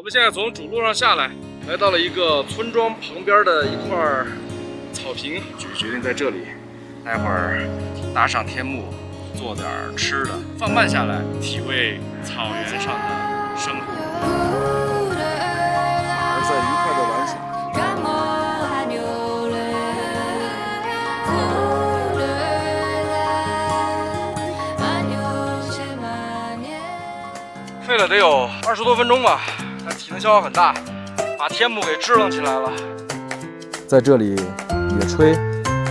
我们现在从主路上下来，来到了一个村庄旁边的一块草坪，决定在这里，待会儿搭上天幕，做点吃的，放慢下来，体味草原上的生活。马儿在愉快的玩耍。费了得有20多分钟吧，但体能消耗很大，把天幕给支棱起来了。在这里野炊，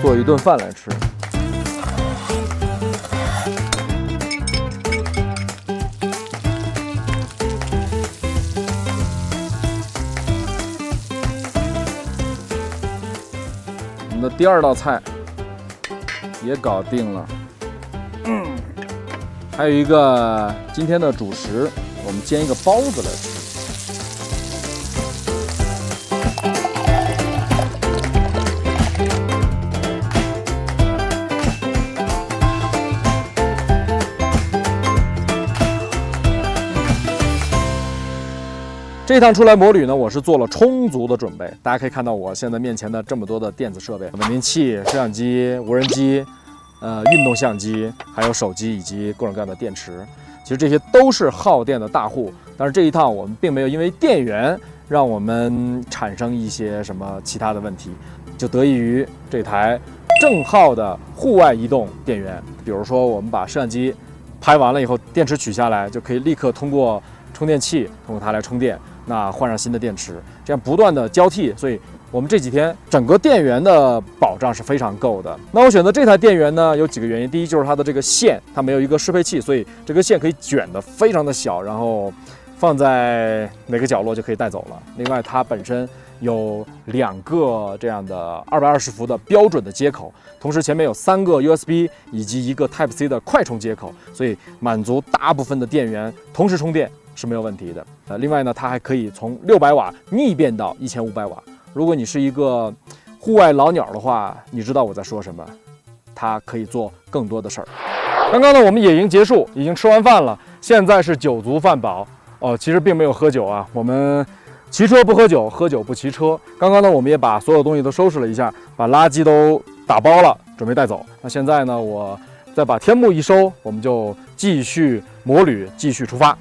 做一顿饭来吃。我们的第2道菜也搞定了。还有一个今天的主食，我们煎一个包子来吃。这一趟出来摩旅呢，我是做了充足的准备。大家可以看到我现在面前的这么多的电子设备，稳定器、摄像机、无人机。运动相机，还有手机以及各种各样的电池，其实这些都是耗电的大户。但是这一趟我们并没有因为电源让我们产生一些什么其他的问题，就得益于这台正号的户外移动电源。比如说我们把摄像机拍完了以后，电池取下来，就可以立刻通过充电器通过它来充电，那换上新的电池，这样不断的交替，所以我们这几天整个电源的保障是非常够的。那我选择这台电源呢，有几个原因。第一就是它的这个线，它没有一个适配器，所以这个线可以卷得非常的小，然后放在哪个角落就可以带走了。另外，它本身有2个这样的220伏的标准的接口，同时前面有3个 USB 以及一个 Type C 的快充接口，所以满足大部分的电源同时充电是没有问题的。另外呢，它还可以从600瓦逆变到1500瓦。如果你是一个户外老鸟的话，你知道我在说什么，它可以做更多的事儿。刚刚呢，我们野营结束，已经吃完饭了，现在是酒足饭饱。其实并没有喝酒啊，我们骑车不喝酒，喝酒不骑车。刚刚呢，我们也把所有东西都收拾了一下，把垃圾都打包了，准备带走。那现在呢，我再把天幕一收，我们就继续摩旅，继续出发。